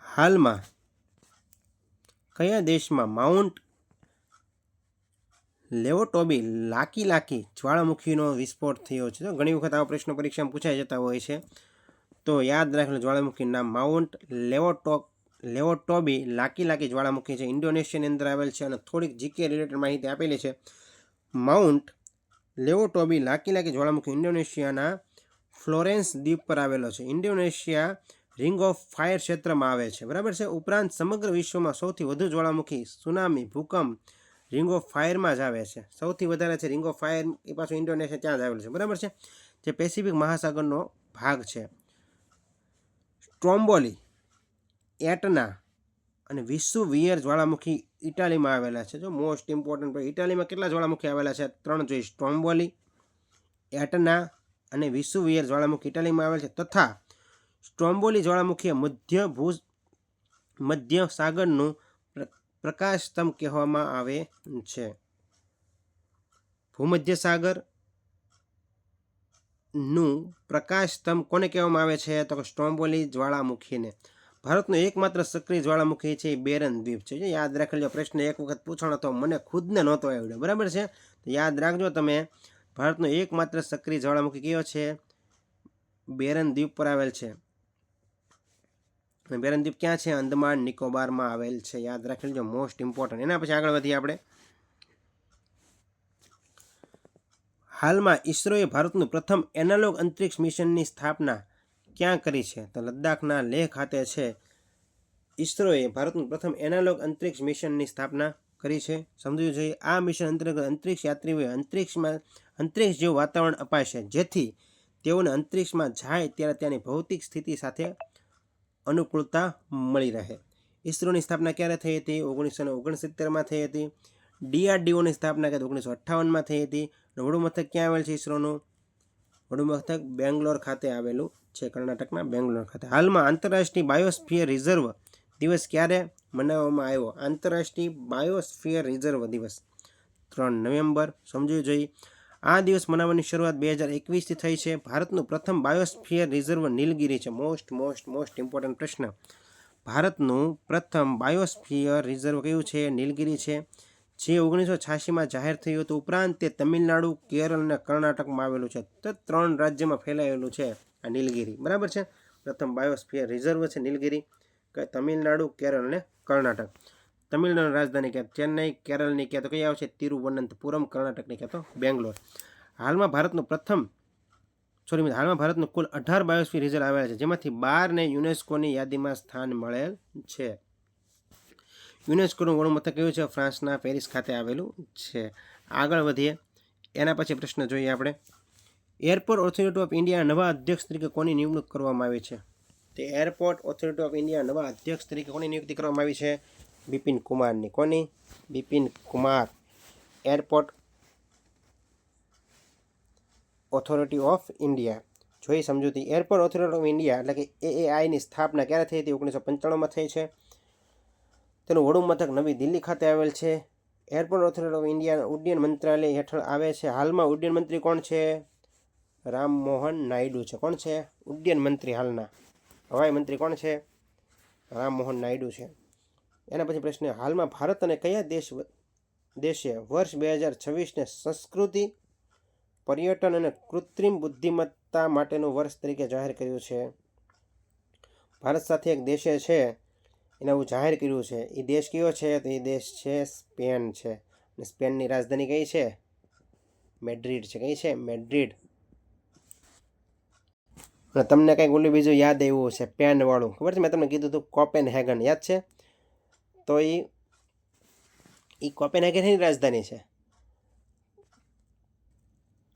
હાલમાં કયા દેશમાં માઉન્ટ લેવોટોબી લાકી જ્વાળામુખીનો વિસ્ફોટ થયો છે? ઘણી વખત આવા પ્રશ્નો પરીક્ષામાં પૂછાઈ જતા હોય છે, તો યાદ રાખેલું જ્વાળામુખીનું નામ માઉન્ટ લેવોટોબી લાકી જ્વાળામુખી છે. ઇન્ડોનેશિયાની અંદર આવેલ છે. અને થોડીક જીકે રિલેટેડ માહિતી આપેલી છે. માઉન્ટ લેવોટોબી લાકી જ્વાળામુખી ઇન્ડોનેશિયાના ફ્લોરેન્સ દ્વીપ પર આવેલો છે. ઇન્ડોનેશિયા રિંગ ઓફ ફાયર ક્ષેત્રમાં આવે છે. બરાબર છે. ઉપરાંત સમગ્ર વિશ્વમાં સૌથી વધુ જ્વાળામુખી સુનામી ભૂકંપ રિંગ ઓફ ફાયરમાં જ આવે છે. સૌથી વધારે છે રિંગ ઓફ ફાયર, એ પાછું ઇન્ડોનેશિયા ત્યાં જ આવેલું છે. બરાબર છે. જે પેસિફિક મહાસાગરનો ભાગ છે. સ્ટ્રોમ્બોલી, એટના અને વિસુવિયર જ્વાળામુખી ઇટાલીમાં આવેલા છે. જો મોસ્ટ ઇમ્પોર્ટન્ટ, ઇટાલીમાં કેટલા જ્વાળામુખી આવેલા છે? 3 જોઈએ. સ્ટ્રોમ્બોલી, એટના અને વિસુવિયર જ્વાળામુખી ઇટાલીમાં આવેલ છે. તથા સ્ટ્રોમ્બોલી જ્વાળામુખી મધ્ય સાગરનું પ્રકાશ સ્તંભ કહેવામાં આવે છે. ભૂમધ્ય સાગરનું પ્રકાશ સ્તંભ કોને કહેવામાં આવે છે? તો સ્ટ્રોમ્બોલી જ્વાળામુખીને. ભારતનો એકમાત્ર સક્રિય જ્વાળામુખી છે બેરન દ્વીપ છે. યાદ રાખી લો, પ્રશ્ન એક વખત પૂછાણો તો મને ખુદને નહોતો આવડ્યો. બરાબર છે. તો યાદ રાખજો તમે, ભારતનો એકમાત્ર સક્રિય જ્વાળામુખી કયો છે? બેરન દ્વીપ પર આવેલ છે. બેરન દ્વીપ ક્યાં છે? અંદમાન નિકોબારમાં આવેલ છે. યાદ રાખી લેજો, મોસ્ટ ઇમ્પોર્ટન્ટ. એના પછી આગળ વધીએ આપણે. હાલમાં ઈસરોએ ભારતનું પ્રથમ એનાલોગ અંતરિક્ષ મિશનની સ્થાપના ક્યાં કરી છે? તો લદ્દાખના લેહ ખાતે છે. ઈસરોએ ભારતનું પ્રથમ એનાલોગ અંતરિક્ષ મિશનની સ્થાપના કરી છે. સમજવું જોઈએ. આ મિશન અંતર્ગત અંતરિક્ષ યાત્રીઓએ અંતરિક્ષ જેવું વાતાવરણ અપાશે, જેથી તેઓને અંતરિક્ષમાં જાય ત્યારે ત્યાંની ભૌતિક સ્થિતિ સાથે અનુકૂળતા મળી રહે. ઈસરોની સ્થાપના ક્યારે થઈ હતી? 1969માં થઈ હતી. DRDOની સ્થાપના 1958માં થઈ હતી. વડું મથક ક્યાં આવેલ છે ઈસરોનું? વડું મથક બેંગ્લોર ખાતે આવેલું છે, કર્ણાટકના બેંગ્લોર ખાતે. હાલમાં આંતરરાષ્ટ્રીય બાયોસ્ફિયર રિઝર્વ દિવસ ક્યારે મનાવવામાં આવ્યો? આંતરરાષ્ટ્રીય બાયોસ્ફિયર રિઝર્વ દિવસ 3 નવેમ્બર. સમજવું જોઈએ. આ દિવસ મનાવવાની શરૂઆત 2021થી થઈ છે. ભારતનું પ્રથમ બાયોસ્ફિયર રિઝર્વ નીલગિરી છે. મોસ્ટ ઇમ્પોર્ટન્ટ પ્રશ્ન. ભારતનું પ્રથમ બાયોસ્ફિયર રિઝર્વ કયું છે? નીલગિરી છે, જે 1986માં જાહેર થયું હતું. ઉપરાંત તે તમિલનાડુ, કેરળ અને કર્ણાટકમાં આવેલું છે. તો 3 રાજ્યમાં ફેલાયેલું છે આ નીલગિરી. બરાબર છે. પ્રથમ બાયોસ્ફિયર રિઝર્વ છે નીલગિરી, તમિલનાડુ, કેરળ અને કર્ણાટક. તમિલનાડુની રાજધાની ક્યાં? ચેન્નઈ. કેરળની ક્યાં? તો કઈ આવશે? તિરુવનંતપુરમ. કર્ણાટકની ક્યાં? તો બેંગ્લોર. હાલમાં ભારતનું કુલ 18 બાયોસ્ફિયર રિઝર્વ આવેલા છે, જેમાંથી 12ને યુનેસ્કોની યાદીમાં સ્થાન મળેલ છે. યુનેસ્કોનું વડું મથક કયું છે? ફ્રાન્સના પેરિસ ખાતે આવેલું છે. આગળ વધીએ. એના પછી પ્રશ્ન જોઈએ આપણે. એરપોર્ટ ઓથોરિટી ઓફ ઇન્ડિયાના નવા અધ્યક્ષ તરીકે કોની નિમણૂક કરવામાં આવી છે? તે એરપોર્ટ ઓથોરિટી ઓફ ઇન્ડિયા નવા અધ્યક્ષ તરીકે કોની નિયુક્તિ કરવામાં આવી છે? બિપિન કુમારની. કોની? Bipin Kumar. Airport authority of India. જોઈ સમજૂતી. એરપોર્ટ ઓથોરિટી ઓફ ઇન્ડિયા એટલે કે એએઆઈની સ્થાપના ક્યારે થઈ હતી? 1995માં થઈ છે. તેનું વડું મથક નવી દિલ્હી ખાતે આવેલ છે. એરપોર્ટ ઓથોરિટી ઓફ ઇન્ડિયા ઉડ્ડયન મંત્રાલય હેઠળ આવે છે. હાલમાં ઉડ્ડયન મંત્રી કોણ છે? રામમોહન નાયડુ છે. કોણ છે? ઉડ્ડયન મંત્રી. હાલના હવાઈ મંત્રી કોણ છે? રામમોહન નાયડુ છે. એના પછી પ્રશ્ન, હાલમાં ભારત અને કયા દેશે વર્ષ 2026ને સંસ્કૃતિ, પર્યટન અને કૃત્રિમ બુદ્ધિમત્તા માટેનું વર્ષ તરીકે જાહેર કર્યું છે? ભારત સાથે એક દેશે છે એને એવું જાહેર કર્યું છે. એ દેશ કયો છે? તો એ દેશ છે સ્પેન છે. અને સ્પેનની રાજધાની કઈ છે? મેડ્રિડ છે. કઈ છે? મેડ્રિડ. અને તમને કંઈક ઓલું બીજું યાદ આવ્યું છે પેન વાળું, ખબર છે? મેં તમને કીધું હતું કોપેનહેગન, યાદ છે? તો એ કોપેનહેગનની રાજધાની છે.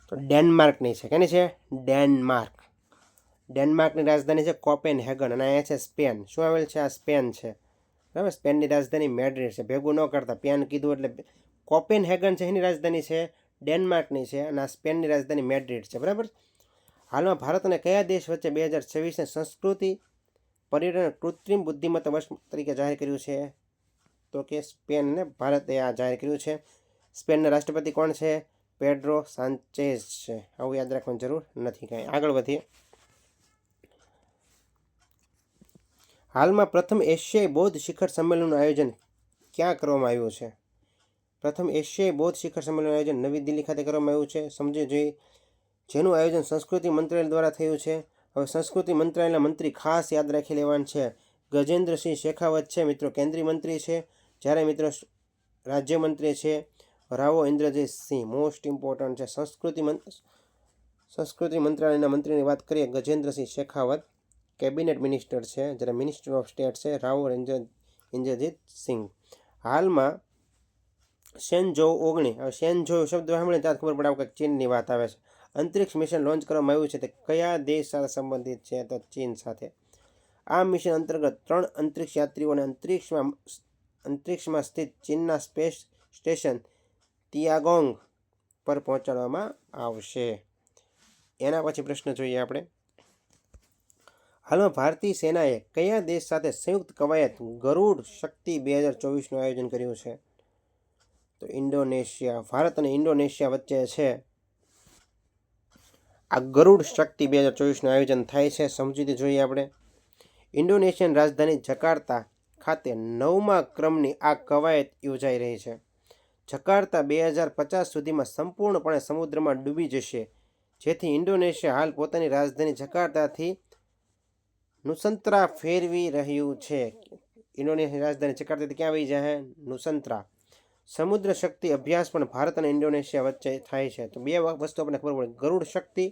તો ડેનમાર્કની છે. કેની છે? ડેનમાર્ક. ડેનમાર્કની રાજધાની છે કોપેનહેગન. અને અહીંયા છે સ્પેન. શું આવેલ છે? આ સ્પેન છે. બરાબર. સ્પેનની રાજધાની મેડ્રિડ છે. ભેગું ન કરતા, પેન કીધું એટલે કોપેનહેગન છે એની રાજધાની છે ડેનમાર્કની છે, અને આ સ્પેનની રાજધાની મેડ્રિડ છે. બરાબર. હાલમાં ભારત અને કયા દેશ વચ્ચે 2026ને સંસ્કૃતિ, પર્યટન અને કૃત્રિમ બુદ્ધિમત્તા વર્ષ તરીકે જાહેર કર્યું છે? તો કે સ્પેન અને ભારતે આ જાહેર કર્યું છે. સ્પેનના રાષ્ટ્રપતિ કોણ છે? પેડ્રો સાન્ચેઝ છે. આવું યાદ રાખવાની જરૂર નથી કાંઈ. આગળ વધીએ. હાલમાં પ્રથમ એશિયાઈ બૌદ્ધ શિખર સંમેલનનું આયોજન ક્યાં કરવામાં આવ્યું છે? પ્રથમ એશિયાઈ બૌદ્ધ શિખર સંમેલનનું આયોજન નવી દિલ્હી ખાતે કરવામાં આવ્યું છે. સમજી જોઈએ. જેનું આયોજન સંસ્કૃતિ મંત્રાલય દ્વારા થયું છે. હવે સંસ્કૃતિ મંત્રાલયના મંત્રી ખાસ યાદ રાખી લેવાનું છે. ગજેન્દ્રસિંહ શેખાવત છે મિત્રો, કેન્દ્રીય મંત્રી છે. જ્યારે મિત્રો રાજ્યમંત્રી છે રાવો ઇન્દ્રજીત સિંહ. મોસ્ટ ઇમ્પોર્ટન્ટ છે. સંસ્કૃતિ મંત્રાલયના મંત્રીની વાત કરીએ, ગજેન્દ્રસિંહ શેખાવત કેબિનેટ મિનિસ્ટર છે. જ્યારે મિનિસ્ટર ઓફ સ્ટેટ છે રાવો ઇન્દ્રજીત સિંહ. હાલમાં શેનઝોઉ 19, હવે શેનઝોઉ શબ્દ સાંભળે ત્યાં ખબર પડે કે ચીનની વાત આવે છે. અંતરિક્ષ મિશન લોન્ચ કરવામાં આવ્યું છે. તે કયા દેશ સાથે સંબંધિત છે? તો ચીન સાથે. આ મિશન અંતર્ગત 3 અંતરિક્ષ યાત્રીઓને અંતરિક્ષમાં સ્થિત ચીનના સ્પેસ સ્ટેશન તિયાગોંગ પર પહોંચાડવામાં આવશે. એના પછી પ્રશ્ન જોઈએ આપણે. હાલમાં ભારતીય સેનાએ કયા દેશ સાથે સંયુક્ત કવાયત ગરુડ શક્તિ 2024નું આયોજન કર્યું છે? તો ઇન્ડોનેશિયા. ભારત અને ઇન્ડોનેશિયા વચ્ચે છે આ ગરુડ શક્તિ 2024નું આયોજન થાય છે. સમજૂતી જોઈએ આપણે. ઇન્ડોનેશિયન રાજધાની જકાર્તા ખાતે 9મા ક્રમની આ કવાયત યોજાઈ રહી છે. જકાર્તા 2050 સુધીમાં સંપૂર્ણપણે સમુદ્રમાં ડૂબી જશે, જેથી ઇન્ડોનેશિયા હાલ પોતાની રાજધાની જકાર્તાથી નુસંત્રા ફેરવી રહ્યું છે. ઇન્ડોનેશિયાની રાજધાની જકાર્તાથી ક્યાં આવી જાય? નુસંત્રા. સમુદ્ર શક્તિ અભ્યાસ પણ ભારત અને ઇન્ડોનેશિયા વચ્ચે થાય છે. તો બે વસ્તુ આપણને ખબર પડે, ગરુડ શક્તિ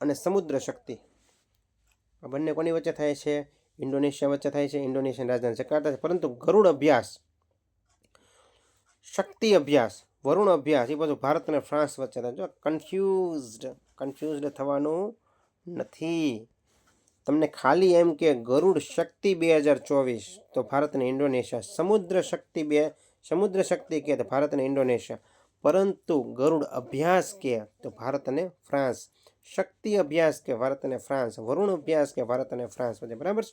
અને સમુદ્ર શક્તિ. આ બંને કોની વચ્ચે થાય છે? ઇન્ડોનેશિયા વચ્ચે થાય છે. ઇન્ડોનેશિયાની રાજધાની જકાર્તા છે. પરંતુ ગરુડ અભ્યાસ, શક્તિ અભ્યાસ, વરુણ અભ્યાસ એ બધું ભારત અને ફ્રાન્સ વચ્ચે થાય. જો કન્ફ્યુઝડ થવાનું નથી. તમને ખાલી એમ કે ગરુડ શક્તિ 2024 તો ભારત અને ઇન્ડોનેશિયા, સમુદ્ર શક્તિ કે તો ભારત અને ઇન્ડોનેશિયા, પરંતુ ગરુડ અભ્યાસ કે તો ભારત અને ફ્રાન્સ, શક્તિ અભ્યાસ કે ભારત અને ફ્રાન્સ, વરુણ અભ્યાસ કે ભારત અને ફ્રાન્સ વચ્ચે. બરાબર.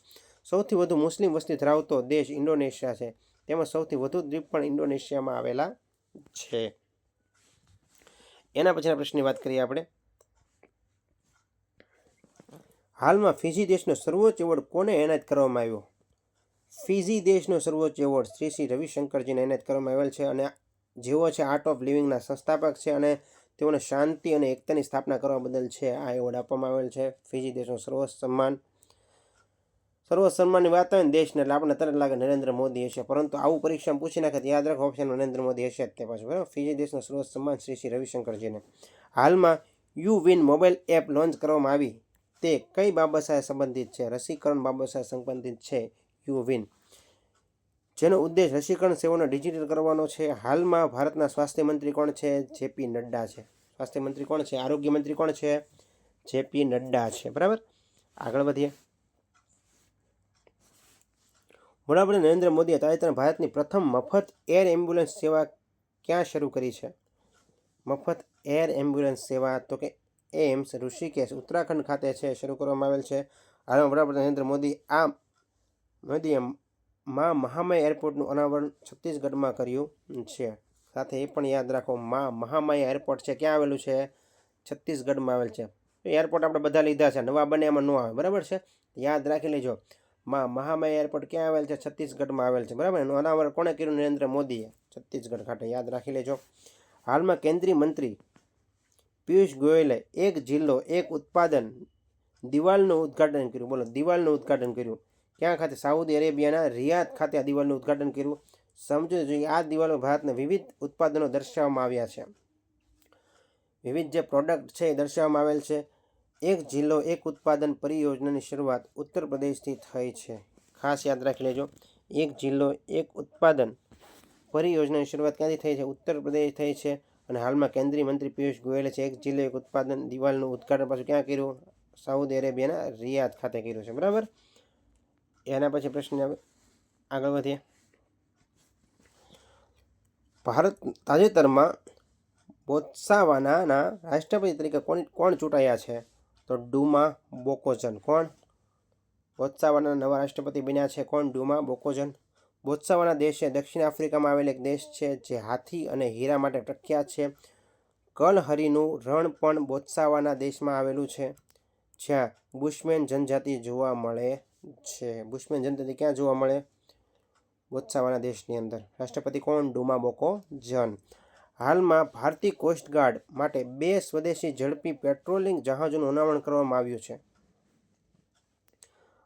સૌથી વધુ મુસ્લિમ વસ્તી ધરાવતો દેશ ઇન્ડોનેશિયા છે. તેમાં સૌથી વધુ દ્વીપ પણ ઇન્ડોનેશિયામાં આવેલા છે. એના પછીના પ્રશ્નની વાત કરીએ આપણે. હાલમાં ફિજી દેશનો સર્વોચ્ચ એવોર્ડ કોને એનાયત કરવામાં આવ્યો? ફિજી દેશનો સર્વોચ્ચ એવોર્ડ શ્રી રવિશંકરજીને એનાયત કરવામાં આવેલ છે. અને જેઓ છે આર્ટ ઓફ લિવિંગના સંસ્થાપક છે અને તેઓને શાંતિ અને એકતાની સ્થાપના કરવા બદલ છે આ એવોર્ડ આપવામાં આવેલ છે. ફિજી દેશનો સર્વોચ્ચ સન્માન. સર્વસન્માનની વાત હોય ને દેશને એટલે આપણને તરત લાગે નરેન્દ્ર મોદી હશે, પરંતુ આવું પરીક્ષામાં પૂછી નાખે તો યાદ રાખો ઓપ્શન નરેન્દ્ર મોદી હશે જ તે પાછું, બરાબર. ફિજી દેશના સર્વસન્માન શ્રી રવિશંકરજીને. હાલમાં you win mobile app launch કરવામાં આવી તે કઈ બાબત સાથે સંબંધિત છે? રસીકરણ બાબત સાથે સંબંધિત છે યુ વિન, જેનો ઉદ્દેશ રસીકરણ સેવાનો ડિજિટલ કરવાનો છે. હાલમાં ભારતના સ્વાસ્થ્ય મંત્રી કોણ છે? જેપી નડ્ડા છે. સ્વાસ્થ્ય મંત્રી કોણ છે? આરોગ્ય મંત્રી કોણ છે? જેપી નડ્ડા છે, બરાબર. આગળ વધીએ. વડાપ્રધાન નરેન્દ્ર મોદીએ તાજેતરમાં ભારતની પ્રથમ મફત એર એમ્બ્યુલન્સ સેવા ક્યાં શરૂ કરી છે? મફત એર એમ્બ્યુલન્સ સેવા તો કે એમ્સ ઋષિકેશ ઉત્તરાખંડ ખાતે છે શરૂ કરવામાં આવેલ છે. હાલમાં વડાપ્રધાન નરેન્દ્ર મોદીએ મહામાયા એરપોર્ટનું અનાવરણ છત્તીસગઢમાં કર્યું છે. સાથે એ પણ યાદ રાખો મહામાયા એરપોર્ટ છે ક્યાં આવેલું છે? છત્તીસગઢમાં આવેલ છે. એરપોર્ટ આપણે બધા લીધા છે, નવા બને એમાં ન આવે, બરાબર છે. યાદ રાખી લેજો. મહામાયા એરપોર્ટ ક્યાં આવેલ છે? છત્તીસગઢમાં આવેલ છે, બરાબર. એનું અનાવરણ કોણે કર્યું? નરેન્દ્ર મોદીએ, છત્તીસગઢ ખાતે. યાદ રાખી લેજો. હાલમાં કેન્દ્રીય મંત્રી પિયુષ ગોયલે એક જિલ્લો એક ઉત્પાદન દિવાલનું ઉદ્ઘાટન કર્યું. બોલો, દિવાલનું ઉદ્ઘાટન કર્યું ક્યાં ખાતે? સાઉદી અરેબિયાના રિયાદ ખાતે આ દિવાલનું ઉદ્ઘાટન કર્યું. સમજવું જોઈએ આ દિવાલો ભારતના વિવિધ ઉત્પાદનો દર્શાવવામાં આવ્યા છે. વિવિધ જે પ્રોડક્ટ છે એ દર્શાવવામાં આવેલ છે. એક જિલ્લો એક ઉત્પાદન પરિયોજનાની શરૂઆત ઉત્તર પ્રદેશથી થઈ છે. ખાસ યાદ રાખી લેજો. એક જિલ્લો એક ઉત્પાદન પરિયોજનાની શરૂઆત ક્યાંથી થઈ છે? ઉત્તર પ્રદેશ થઈ છે. અને હાલમાં કેન્દ્રીય મંત્રી પિયુષ ગોયલે છે એક જિલ્લો એક ઉત્પાદન દિવાલનું ઉદ્ઘાટન પાછું ક્યાં કર્યું? સાઉદી અરેબિયાના રિયાદ ખાતે કર્યું છે, બરાબર. એના પછી પ્રશ્ન આગળ વધીએ. ભારત તાજેતરમાં બોત્સવાનાના રાષ્ટ્રપતિ તરીકે કોણ ચૂંટાયા છે? તો ડુમા બોકોજન. કોણ? બોત્સવાનાના નવા રાષ્ટ્રપતિ બન્યા છે કોણ? ડુમા બોકોજન. બોત્સવાના દેશ છે દક્ષિણ આફ્રિકામાં આવેલ એક દેશ છે જે હાથી અને હીરા માટે પ્રખ્યાત છે. કલહરીનું રણ પણ બોત્સવાના દેશમાં આવેલું છે, જ્યાં બુશમેન જનજાતિ જોવા મળે છે. બુશમેન જનજાતિ ક્યાં જોવા મળે? બોત્સવાના દેશની અંદર. રાષ્ટ્રપતિ કોણ? ડુમા બોકોજન. હાલમાં ભારતીય કોસ્ટગાર્ડ માટે 2 સ્વદેશી ઝડપી પેટ્રોલિંગ જહાજોનું અનાવરણ કરવામાં આવ્યું છે.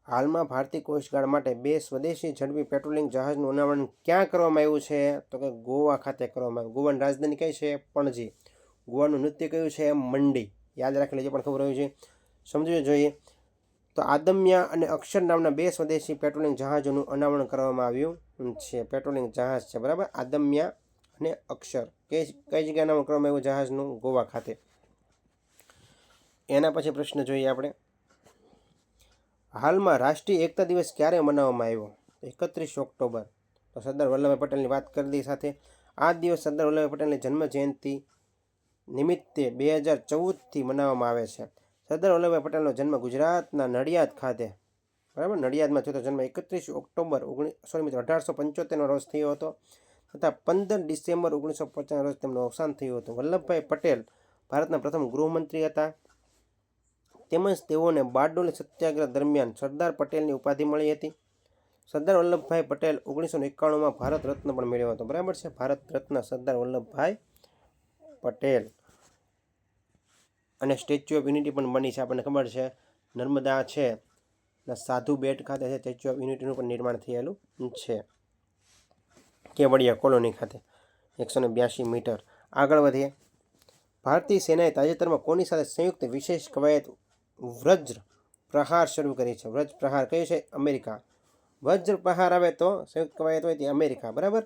હાલમાં ભારતીય કોસ્ટગાર્ડ માટે 2 સ્વદેશી ઝડપી પેટ્રોલિંગ જહાજનું અનાવરણ ક્યાં કરવામાં આવ્યું છે? તો કે ગોવા ખાતે કરવામાં આવ્યું. ગોવાની રાજધાની કઈ છે? પણજી. ગોવાનું નૃત્ય કયું છે? મંડી. યાદ રાખી લેજો, પણ ખબર હોવી જોઈએ, સમજવું જોઈએ. તો આદમ્યા અને અક્ષર નામના 2 સ્વદેશી પેટ્રોલિંગ જહાજોનું અનાવરણ કરવામાં આવ્યું છે. પેટ્રોલિંગ જહાજ છે, બરાબર. આદમ્યા અને અક્ષર. કઈ જગ્યાએ અનાવરણ કરવામાં આવ્યું જહાજનું? ગોવા ખાતે. એના પછી પ્રશ્ન જોઈએ આપણે. હાલમાં રાષ્ટ્રીય એકતા દિવસ ક્યારે મનાવવામાં આવ્યો? 31 ઓક્ટોબર. તો સરદાર વલ્લભભાઈ પટેલની વાત કરી દી સાથે. આ દિવસ સરદાર વલ્લભભાઈ પટેલની જન્મ જયંતિ નિમિત્તે 2014થી મનાવવામાં આવે છે. સરદાર વલ્લભભાઈ પટેલનો જન્મ ગુજરાતના નડિયાદ ખાતે, બરાબર, નડિયાદમાં થયો હતો જન્મ. 31 ઓક્ટોબર 1875 રોજ થયો હતો તથા 15 ડિસેમ્બર 1950 રોજ તેમનું અવસાન થયું હતું. વલ્લભભાઈ પટેલ ભારતના પ્રથમ ગૃહમંત્રી હતા, તેમજ તેઓને બારડોલી સત્યાગ્રહ દરમિયાન સરદાર પટેલની ઉપાધિ મળી હતી. સરદાર વલ્લભભાઈ પટેલ 1991માં ભારત રત્ન પણ મેળવ્યો હતો, બરાબર છે. ભારત રત્ન સરદાર વલ્લભભાઈ પટેલ. અને સ્ટેચ્યુ ઓફ યુનિટી પણ બની છે, આપણને ખબર છે. નર્મદા છે સાધુ બેટ ખાતે છે સ્ટેચ્યુ ઓફ યુનિટીનું પણ નિર્માણ થયેલું છે, કેવડિયા કોલોની ખાતે. 182 મીટર. આગળ વધીએ. ભારતીય સેનાએ તાજેતરમાં કોની સાથે સંયુક્ત વિશેષ કવાયત વજ્ર પ્રહાર શરૂ કરી છે? વજ્ર પ્રહાર કયું છે? અમેરિકા. વજ્ર પ્રહાર આવે તો સંયુક્ત કવાયત હોય તે અમેરિકા, બરાબર.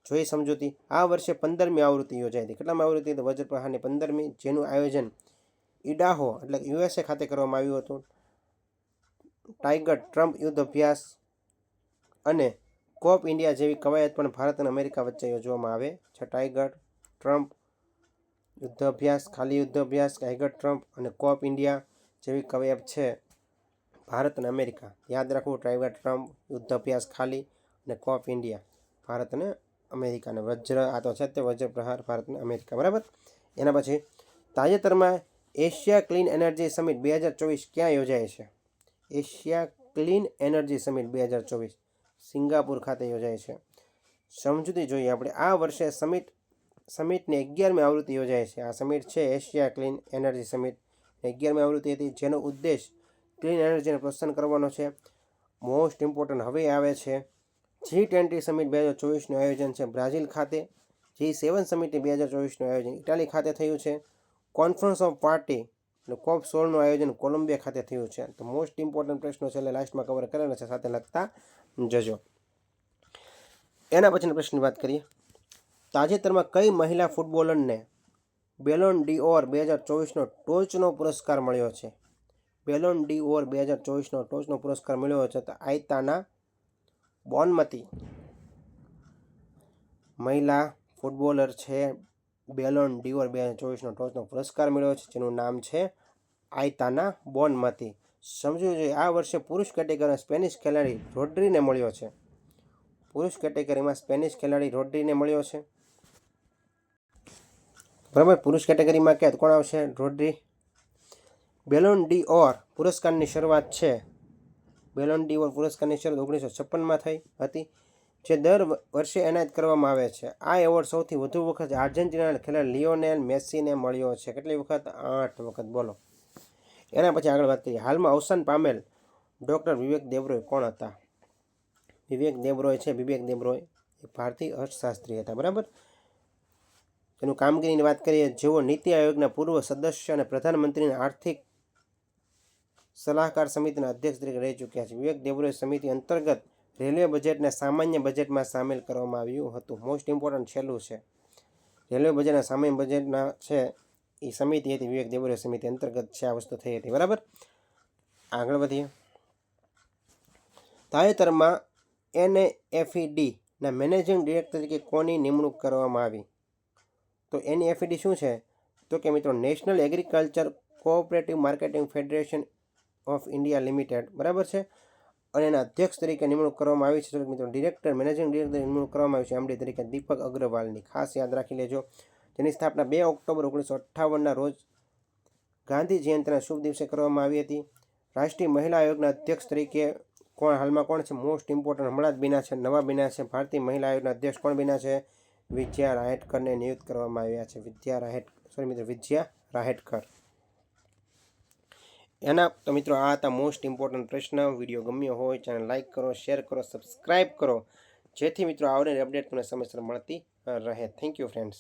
જોઈ સમજૂતી. આ વર્ષે 15મી આવૃત્તિ યોજાઈ હતી. કેટલામાં આવૃત્તિ? તો વજ્ર પ્રહારની 15મી, જેનું આયોજન ઇડાહો એટલે USA ખાતે કરવામાં આવ્યું હતું. ટાઈગર ટ્રમ્પ યુદ્ધ અભ્યાસ અને કોપ ઇન્ડિયા જેવી કવાયત પણ ભારત અને અમેરિકા વચ્ચે યોજવામાં આવે છે. ટાઈગર ટ્રમ્પ યુદ્ધ અભ્યાસ, ખાલી યુદ્ધ અભ્યાસ, ટાઈગર ટ્રમ્પ અને કોપ ઇન્ડિયા જેવી કવાયત છે ભારત અને અમેરિકા. યાદ રાખવું. ટાઈગર ટ્રમ્પ યુદ્ધ અભ્યાસ ખાલી અને કોપ ઇન્ડિયા ભારત અને અમેરિકા. અને વજ્ર આ તો છે તે વજ્ર પ્રહાર ભારત અને અમેરિકા, બરાબર. એના પછી તાજેતરમાં એશિયા ક્લીન એનર્જી સમિટ 2024 ક્યાં યોજાય છે? Asia clean energy summit 2024 Singapore ખાતે યોજાય છે. સમજૂતી જોઈએ આપણે. આ વર્ષે સમિટની 11મી આવૃત્તિ યોજાય છે. આ સમિટ છે એશિયા ક્લીન એનર્જી સમિટ 11મી આવૃત્તિ હતી, જેનો ઉદ્દેશ ક્લીન એનર્જીને પ્રોત્સાહન કરવાનો છે. મોસ્ટ ઇમ્પોર્ટન્ટ હવે આવે છે G20 સમિટ 2024નું આયોજન છે બ્રાઝિલ ખાતે. G7 સમિટ 2024નું આયોજન ઇટાલી ખાતે થયું છે. કોન્ફરન્સ ઓફ પાર્ટી એટલે COP16નું આયોજન કોલંબિયા ખાતે થયું છે. તો મોસ્ટ ઇમ્પોર્ટન્ટ પ્રશ્નો છે એટલે લાસ્ટમાં કવર કરેલા છે, સાથે લખતા જજો. એના પછીના પ્રશ્નની વાત કરીએ. તાજેતરમાં કઈ મહિલા ફૂટબોલરને બેલોન ડીઓર 2024નો ટોચનો પુરસ્કાર મળ્યો છે? બેલોન ડીઓર 2024નો ટોચનો પુરસ્કાર મળ્યો છે તો આયતાના બોનમતી મહિલા ફૂટબોલર છે. બેલોન ડીઓર 2024નો ટોચનો પુરસ્કાર મળ્યો છે, જેનું નામ છે આયતાના બોનમતી. સમજવું જોઈએ આ વર્ષે પુરુષ કેટેગરીમાં સ્પેનિશ ખેલાડી રોડ્રીને મળ્યો છે. પુરુષ કેટેગરીમાં સ્પેનિશ ખેલાડી રોડ્રીને મળ્યો છે. બરાબર, પુરુષ કેટેગરીમાં ક્યાં કોણ આવશે? રોડ્રી. બેલોન ડીઓર પુરસ્કારની શરૂઆત છે. બેલોન ડીઓર પુરસ્કારની શરૂઆત 1956માં થઈ હતી, જે દર વર્ષે એનાયત કરવામાં આવે છે. આ એવોર્ડ સૌથી વધુ વખત આર્જેન્ટિનાના ખેલાડી લિયોનેલ મેસીને મળ્યો છે. કેટલી વખત? 8 વખત. બોલો. એના પછી આગળ વાત કરીએ. હાલમાં અવસાન પામેલ ડૉક્ટર વિવેક દેબ્રોય કોણ હતા? વિવેક દેબ્રોય છે, વિવેક દેબ્રોય એ ભારતીય અર્થશાસ્ત્રી હતા. બરાબર. એનું કામગીરીની વાત કરીએ, જેઓ નીતિ આયોગના પૂર્વ સદસ્ય અને પ્રધાનમંત્રીના આર્થિક સલાહકાર સમિતિના અધ્યક્ષ તરીકે રહી ચૂક્યા છે. વિવેક દેબ્રોય સમિતિ અંતર્ગત રેલવે બજેટને સામાન્ય બજેટમાં સામેલ કરવામાં આવ્યું હતું. મોસ્ટ ઇમ્પોર્ટન્ટ છેલ્લું છે. રેલવે બજેટના સામાન્ય બજેટના છે એ સમિતિ હતી, વિવેક દેબ્રોય સમિતિ અંતર્ગત છે આ વસ્તુ થઈ હતી. બરાબર. આગળ વધીએ. તાજેતરમાં NAFEDના મેનેજિંગ ડિરેક્ટર તરીકે કોની નિમણૂક કરવામાં આવી? તો NAFED શું છે? તો કે મિત્રો national agriculture cooperative marketing federation of India limited. બરાબર છે. અને એના અધ્યક્ષ તરીકે નિમણૂક કરવામાં આવી છે. મિત્રો ડિરેક્ટર મેનેજિંગ ડિરેક્ટર નિમણૂક કરવામાં આવી છે MD તરીકે દીપક અગ્રવાલની. ખાસ યાદ રાખી લેજો. જેની સ્થાપના 2 ઓક્ટોબર 1958ના રોજ ગાંધી જયંતિના શુભ દિવસે કરવામાં આવી હતી. રાષ્ટ્રીય મહિલા આયોગના અધ્યક્ષ તરીકે હાલમાં કોણ છે? મોસ્ટ ઇમ્પોર્ટન્ટ હમણાં જ બન્યા છે, નવા બન્યા છે. ભારતીય મહિલા આયોગના અધ્યક્ષ કોણ બન્યા છે? વિજયા રાહેટકરને નિયુક્ત કરવામાં આવ્યા છે. વિજયા રાહેટકર. એના તો મિત્રો આ હતા મોસ્ટ ઇમ્પોર્ટન્ટ પ્રશ્ન. વિડીયો ગમ્યો હોય ચેનલ લાઇક કરો, શેર કરો, સબસ્ક્રાઇબ કરો, જેથી મિત્રો આવનારી અપડેટ તમને સમયસર મળતી રહે. Thank you friends.